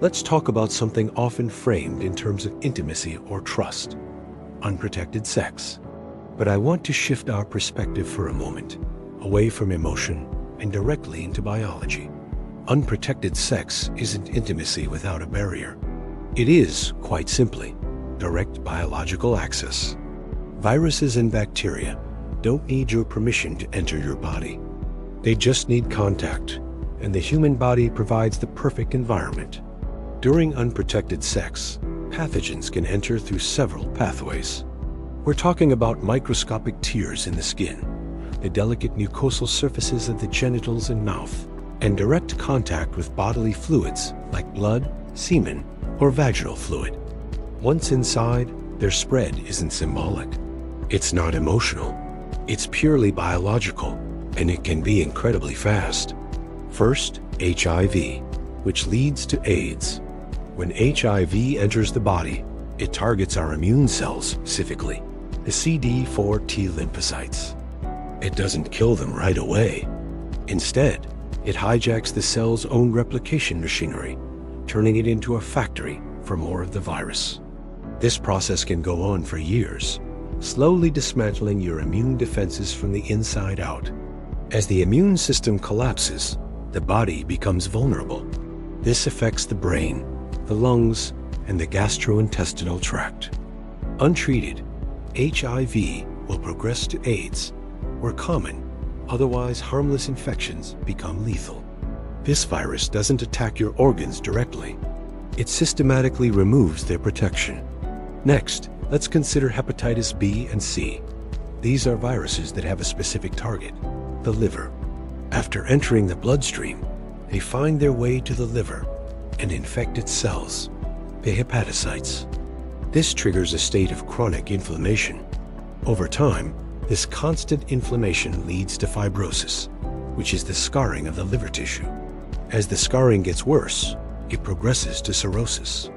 Let's talk about something often framed in terms of intimacy or trust: unprotected sex. But I want to shift our perspective for a moment, away from emotion and directly into biology. Unprotected sex isn't intimacy without a barrier. It is, quite simply, direct biological access. Viruses and bacteria don't need your permission to enter your body. They just need contact, and the human body provides the perfect environment. During unprotected sex, pathogens can enter through several pathways. We're talking about microscopic tears in the skin, the delicate mucosal surfaces of the genitals and mouth, and direct contact with bodily fluids like blood, semen, or vaginal fluid. Once inside, their spread isn't symbolic. It's not emotional. It's purely biological, and it can be incredibly fast. First, HIV, which leads to AIDS. When HIV enters the body, it targets our immune cells, specifically the CD4 T lymphocytes. It doesn't kill them right away. Instead, it hijacks the cell's own replication machinery, turning it into a factory for more of the virus. This process can go on for years, slowly dismantling your immune defenses from the inside out. As the immune system collapses, the body becomes vulnerable. This affects the brain, the lungs, and the gastrointestinal tract. Untreated, HIV will progress to AIDS, where common, otherwise harmless infections become lethal. This virus doesn't attack your organs directly. It systematically removes their protection. Next, let's consider hepatitis B and C. These are viruses that have a specific target: the liver. After entering the bloodstream, they find their way to the liver and infect its cells, the hepatocytes. This triggers a state of chronic inflammation. Over time, this constant inflammation leads to fibrosis, which is the scarring of the liver tissue. As the scarring gets worse, it progresses to cirrhosis.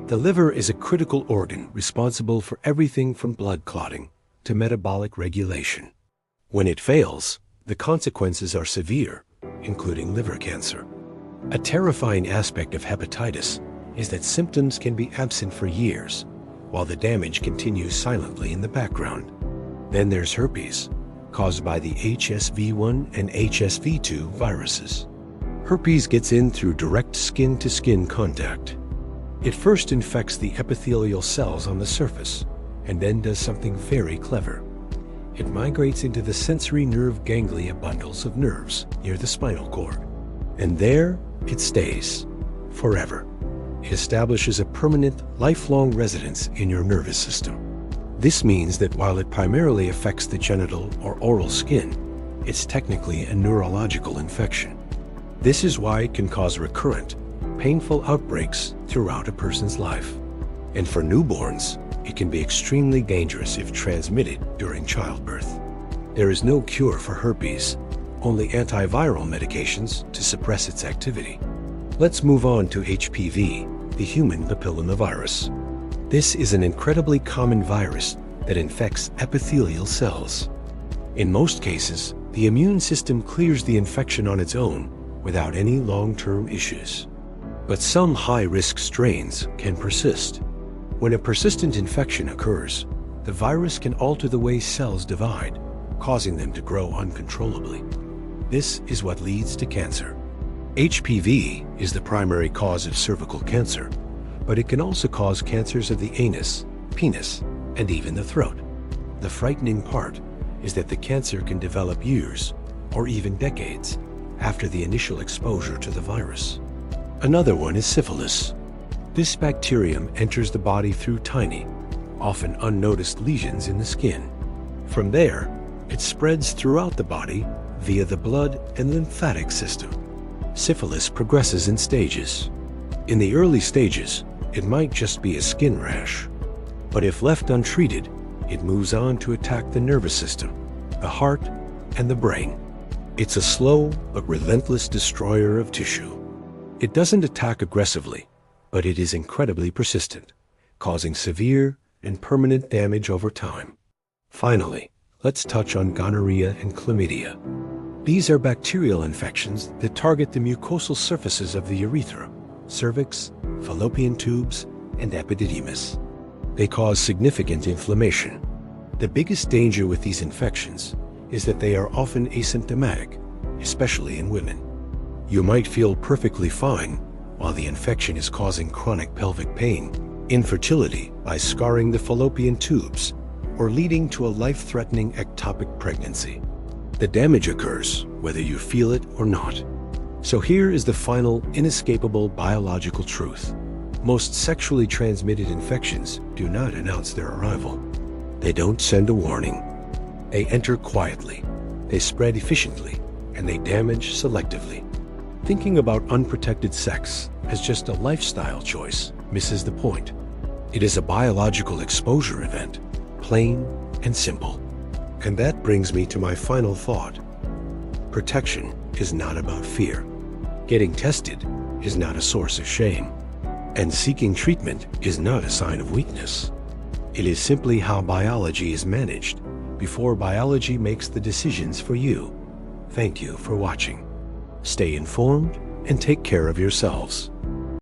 The liver is a critical organ responsible for everything from blood clotting to metabolic regulation. When it fails, the consequences are severe, including liver cancer. A terrifying aspect of hepatitis is that symptoms can be absent for years, while the damage continues silently in the background. Then there's herpes, caused by the HSV1 and HSV2 viruses. Herpes gets in through direct skin-to-skin contact. It first infects the epithelial cells on the surface, and then does something very clever. It migrates into the sensory nerve ganglia bundles of nerves near the spinal cord. And there it stays, forever. It establishes a permanent, lifelong residence in your nervous system. This means that while it primarily affects the genital or oral skin, it's technically a neurological infection. This is why it can cause recurrent, painful outbreaks throughout a person's life. And for newborns, it can be extremely dangerous if transmitted during childbirth. There is no cure for herpes, only antiviral medications to suppress its activity. Let's move on to HPV, the human papillomavirus. This is an incredibly common virus that infects epithelial cells. In most cases, the immune system clears the infection on its own without any long-term issues. But some high-risk strains can persist. When a persistent infection occurs, the virus can alter the way cells divide, causing them to grow uncontrollably. This is what leads to cancer. HPV is the primary cause of cervical cancer, but it can also cause cancers of the anus, penis, and even the throat. The frightening part is that the cancer can develop years, or even decades, after the initial exposure to the virus. Another one is syphilis. This bacterium enters the body through tiny, often unnoticed lesions in the skin. From there, it spreads throughout the body via the blood and lymphatic system. Syphilis progresses in stages. In the early stages, it might just be a skin rash. But if left untreated, it moves on to attack the nervous system, the heart, and the brain. It's a slow but relentless destroyer of tissue. It doesn't attack aggressively, but it is incredibly persistent, causing severe and permanent damage over time. Finally, let's touch on gonorrhea and chlamydia. These are bacterial infections that target the mucosal surfaces of the urethra, cervix, fallopian tubes, and epididymis. They cause significant inflammation. The biggest danger with these infections is that they are often asymptomatic, especially in women. You might feel perfectly fine while the infection is causing chronic pelvic pain, infertility by scarring the fallopian tubes, or leading to a life-threatening ectopic pregnancy. The damage occurs whether you feel it or not. So here is the final, inescapable biological truth. Most sexually transmitted infections do not announce their arrival. They don't send a warning. They enter quietly, they spread efficiently, and they damage selectively. Thinking about unprotected sex as just a lifestyle choice misses the point. It is a biological exposure event, plain and simple. And that brings me to my final thought. Protection is not about fear. Getting tested is not a source of shame. And seeking treatment is not a sign of weakness. It is simply how biology is managed before biology makes the decisions for you. Thank you for watching. Stay informed and take care of yourselves.